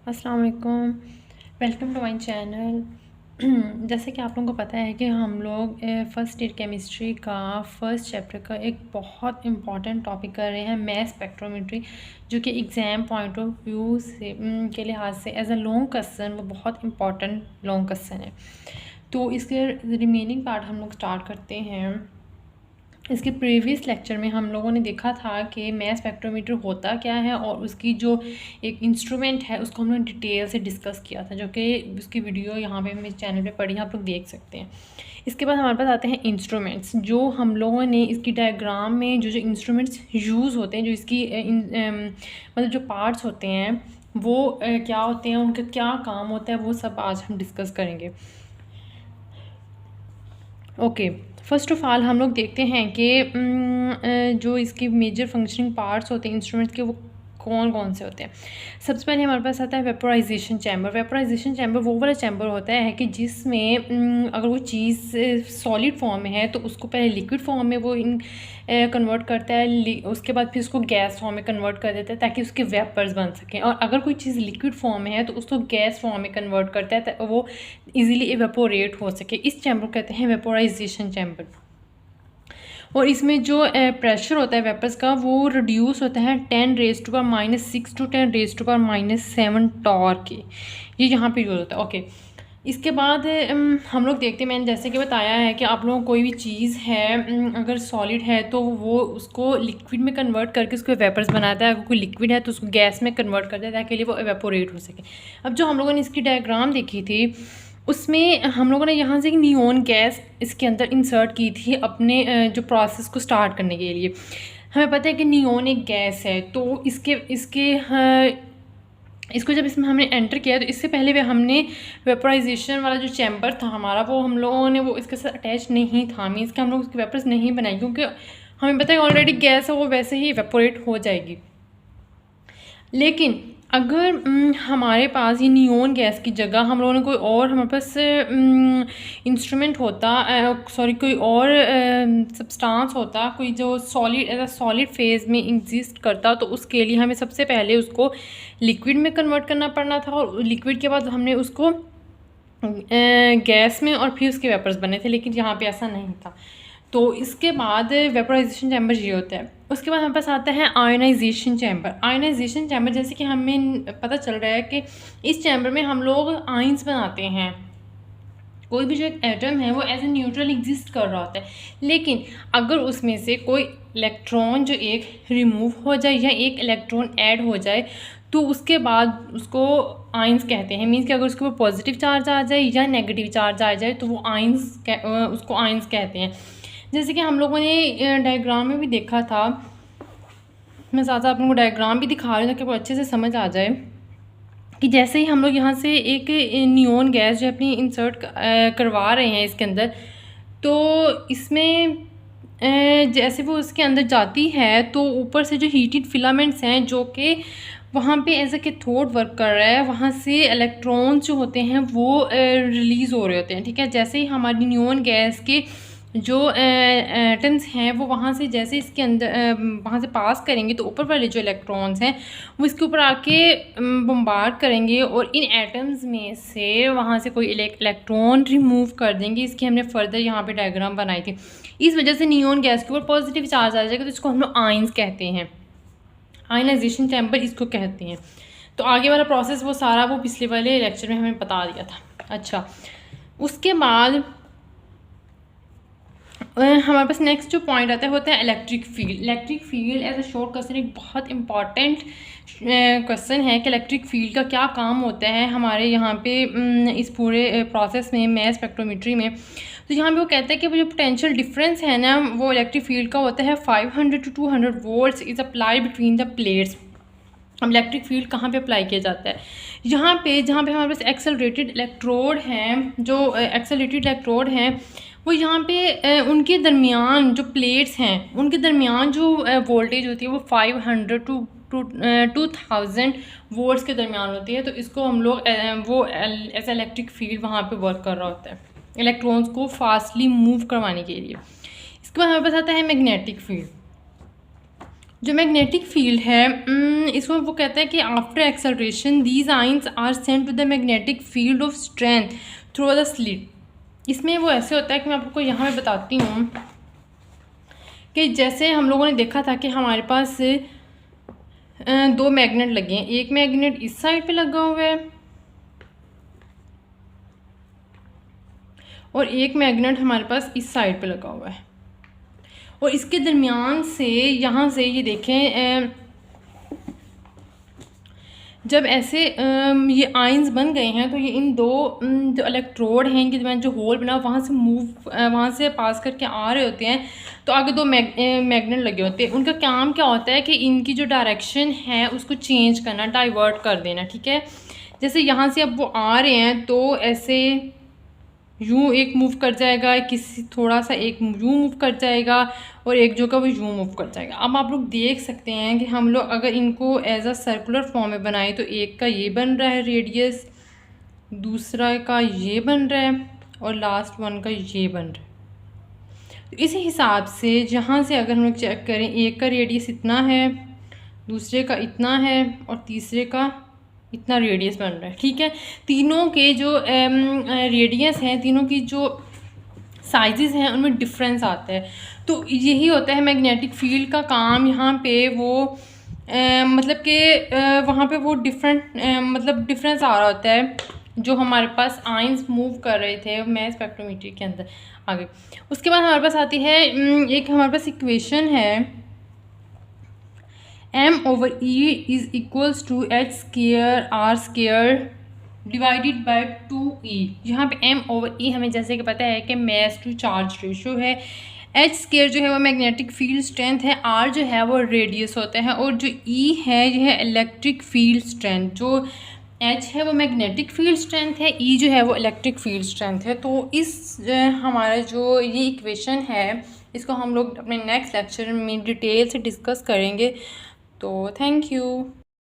अस्सलाम वालेकुम, welcome to my channel. जैसे कि आप लोगों को पता है कि हम लोग फ़र्स्ट ईयर केमिस्ट्री का फ़र्स्ट चैप्टर का एक बहुत इम्पॉर्टेंट टॉपिक कर रहे हैं, मैस स्पेक्ट्रोमेट्री, जो कि एग्ज़ाम पॉइंट ऑफ व्यू से के लिहाज से एज अ लॉन्ग क्वेश्चन वो बहुत इम्पॉर्टेंट लॉन्ग क्वेश्चन है। तो इसके रिमेनिंग पार्ट हम लोग स्टार्ट करते हैं। इसके प्रीवियस लेक्चर में हम लोगों ने देखा था कि मैस स्पेक्ट्रोमीटर होता क्या है और उसकी जो एक इंस्ट्रूमेंट है उसको हमने डिटेल से डिस्कस किया था, जो कि उसकी वीडियो यहाँ पे मेरे चैनल पे पड़ी है, आप लोग देख सकते हैं। इसके बाद हमारे पास आते हैं इंस्ट्रूमेंट्स, जो हम लोगों ने इसकी डायग्राम में जो जो इंस्ट्रूमेंट्स यूज़ होते हैं, जो इसकी मतलब जो पार्ट्स होते हैं वो क्या होते हैं, उनका क्या काम होता है, वो सब आज हम डिस्कस करेंगे। ओके, फर्स्ट ऑफ ऑल हम लोग देखते हैं कि जो इसकी मेजर फंक्शनिंग पार्ट्स होते हैं इंस्ट्रूमेंट्स के, वो कौन कौन से होते हैं। सबसे पहले हमारे पास आता है वेपोराइजेशन चैम्बर। वेपोराइजेशन चैम्बर वो वाला चैम्बर होता है कि जिसमें अगर वो चीज़ सॉलिड फॉर्म में है तो उसको पहले लिक्विड फॉर्म में वो कन्वर्ट करता है, उसके बाद फिर उसको गैस फॉर्म में कन्वर्ट कर देता है ताकि उसके वेपर्स बन सकें, और अगर कोई चीज़ लिक्विड फॉर्म में है तो उसको गैस फॉर्म में कन्वर्ट करता है ताकि वो इजीली इवेपोरेट हो सके। इस चैम्बर को कहते हैं वेपोराइजेशन चैम्बर। और इसमें जो प्रेशर होता है वेपर्स का वो रिड्यूस होता है 10⁻⁻⁶ टू 10⁻⁻7 टॉर के, ये यहाँ पे यूज़ होता है। ओके, इसके बाद हम लोग देखते हैं, मैंने जैसे कि बताया है कि आप लोगों को कोई भी चीज़ है अगर सॉलिड है तो वो उसको लिक्विड में कन्वर्ट करके उसको वेपर्स बनाता है, अगर कोई लिक्विड है तो उसको गैस में कन्वर्ट करता है ताकि वो एवेपोरेट हो सके। अब जो हम लोगों ने इसकी डायग्राम देखी थी उसमें हम लोगों ने यहाँ से एक नियोन गैस इसके अंदर इंसर्ट की थी अपने जो प्रोसेस को स्टार्ट करने के लिए। हमें पता है कि नियोन एक गैस है, तो इसके इसके इसको जब इसमें हमने एंटर किया तो इससे पहले भी हमने वेपोराइजेशन वाला जो चैम्बर था हमारा, वो हम लोगों ने वो इसके साथ अटैच नहीं था, मीन्स कि हम लोग उसकी वेपर्स नहीं बनाई, क्योंकि हमें पता है ऑलरेडी गैस है वो वैसे ही वेपोरेट हो जाएगी। लेकिन अगर हमारे पास ये नियोन गैस की जगह हम लोगों ने कोई और हमारे पास इंस्ट्रूमेंट होता, कोई और सब्सटेंस होता, कोई जो solid as a solid phase में एग्जिस्ट करता, तो उसके लिए हमें सबसे पहले उसको लिक्विड में कन्वर्ट करना पड़ना था, और लिक्विड के बाद हमने उसको गैस में और फिर उसके वेपर्स बने थे, लेकिन यहाँ पे ऐसा नहीं था। तो इसके बाद वेपोराइजेशन चैम्बर ये होता है। उसके बाद हमारे पास आता है आयोनाइजेशन चैम्बर। आयोनाइजेशन चैम्बर, जैसे कि हमें पता चल रहा है कि इस चैम्बर में हम लोग आयंस बनाते हैं। कोई भी जो एक एटम है वो एज ए न्यूट्रल एग्जिस्ट कर रहा होता है, लेकिन अगर उसमें से कोई इलेक्ट्रॉन जो एक रिमूव हो जाए या एक इलेक्ट्रॉन ऐड हो जाए तो उसके बाद उसको आयंस कहते हैं। मीन्स कि अगर उसके ऊपर पॉजिटिव चार्ज आ जाए या नेगेटिव चार्ज आ जाए तो वो उसको आयंस कहते हैं। जैसे कि हम लोगों ने डायग्राम में भी देखा था, मैं साथ साथ आप लोगों को डायग्राम भी दिखा रही हूँ ताकि वो अच्छे से समझ आ जाए कि जैसे ही हम लोग यहाँ से एक नियोन गैस जो अपनी इंसर्ट करवा रहे हैं इसके अंदर, तो इसमें जैसे वो उसके अंदर जाती है तो ऊपर से जो हीटेड फिलामेंट्स हैं जो कि वहाँ पे एज ए कैथोड वर्क कर रहा है, वहाँ से इलेक्ट्रॉन्स जो होते हैं वो रिलीज़ हो रहे होते हैं। ठीक है, जैसे ही हमारी नियोन गैस के जो एटम्स हैं वो वहाँ से जैसे इसके अंदर वहाँ से पास करेंगे तो ऊपर वाले जो इलेक्ट्रॉन्स हैं वो इसके ऊपर आके बम्बार्ड करेंगे और इन एटम्स में से वहाँ से कोई इलेक्ट्रॉन रिमूव कर देंगे। इसकी हमने फर्दर यहाँ पे डायग्राम बनाई थी। इस वजह से नियोन गैस के ऊपर पॉजिटिव चार्ज आ जाएगा तो इसको हम लोग आयंस कहते हैं, आयनाइजेशन चैम्बर इसको कहते हैं। तो आगे वाला प्रोसेस वो सारा वो पिछले वाले लेक्चर में हमें बता दिया था। अच्छा, उसके बाद हमारे पास नेक्स्ट जो पॉइंट आता है होता है electric field. Electric field as a short question एक बहुत इंपॉर्टेंट क्वेश्चन है कि इलेक्ट्रिक फील्ड का क्या काम होता है हमारे यहाँ पे इस पूरे प्रोसेस में मैस स्पेक्ट्रोमेट्री में। तो यहाँ पे वो कहते हैं कि वो जो पोटेंशियल डिफरेंस है ना वो इलेक्ट्रिक फील्ड का होता है 500 to 200 volts is apply between the plates. अब इलेक्ट्रिक फील्ड कहाँ पे अप्लाई किया जाता है? यहाँ पे जहाँ पे हमारे पास एक्सेलरेटेड इलेक्ट्रोड हैं, जो एक्सेलरेटेड इलेक्ट्रोड हैं वो यहाँ पे उनके दरमियान जो प्लेट्स हैं उनके दरमियान जो वोल्टेज होती है वो 500 to 2000 वोल्ट्स के दरमियान होती है। तो इसको हम लोग वो एज इलेक्ट्रिक फील्ड वहाँ पे वर्क कर रहा होता है इलेक्ट्रॉन्स को फास्टली मूव करवाने के लिए। इसके बाद हमारे पास आता है मैग्नेटिक फील्ड। जो मैग्नेटिक फील्ड है इसको वो कहता है कि after acceleration these ions are sent to the magnetic field of strength through the slit. इसमें वो ऐसे होता है कि मैं आपको यहाँ पे बताती हूँ कि जैसे हम लोगों ने देखा था कि हमारे पास दो मैग्नेट लगे हैं, एक मैग्नेट इस साइड पे लगा हुआ है और एक मैग्नेट हमारे पास इस साइड पे लगा हुआ है, और इसके दरमियान से यहाँ से ये देखें जब ऐसे ये आइंस बन गए हैं तो ये इन दो जो इलेक्ट्रोड हैं इनके दरमियान जो होल बना वहाँ से वहाँ से पास करके आ रहे होते हैं, तो आगे दो मैग्नेट लगे होते हैं। उनका काम क्या होता है कि इनकी जो डायरेक्शन है उसको चेंज करना, डाइवर्ट कर देना, ठीक है। जैसे यहाँ से अब वो आ रहे हैं तो ऐसे यूँ एक मूव कर जाएगा, किसी थोड़ा सा एक यूँ मूव कर जाएगा और एक जो का वो यूँ मूव कर जाएगा। अब आप लोग देख सकते हैं कि हम लोग अगर इनको एज अ सर्कुलर फॉर्म में बनाए तो एक का ये बन रहा है रेडियस, दूसरा का ये बन रहा है और लास्ट वन का ये बन रहा है। तो इसी हिसाब से जहाँ से अगर हम लोग चेक करें, एक का रेडियस इतना है, दूसरे का इतना है और तीसरे का इतना रेडियस बन रहा है, ठीक है। तीनों के जो रेडियस हैं, तीनों की जो साइजेस हैं उनमें डिफरेंस आता है। तो यही होता है मैग्नेटिक फील्ड का काम। यहाँ पे वो मतलब कि वहाँ पे वो मतलब डिफरेंस आ रहा होता है जो हमारे पास आइंस मूव कर रहे थे मैं स्पेक्ट्रोमीटर के अंदर आगे। उसके बाद हमारे पास आती है एक हमारे पास इक्वेशन है m/e is equals to h square r square divided by 2e। यहाँ पे m/e हमें जैसे कि पता है कि मास टू चार्ज रेशो है, h स्क्वायर जो है वो मैग्नेटिक फील्ड स्ट्रेंथ है, r जो है वो रेडियस होता है और जो e है ये है इलेक्ट्रिक फील्ड स्ट्रेंथ। जो h है वो मैग्नेटिक फील्ड स्ट्रेंथ है, e जो है वो इलेक्ट्रिक फील्ड स्ट्रेंथ है। तो इस हमारा जो ये इक्वेशन है इसको हम लोग अपने नेक्स्ट लेक्चर में डिटेल से डिस्कस करेंगे। तो थैंक यू।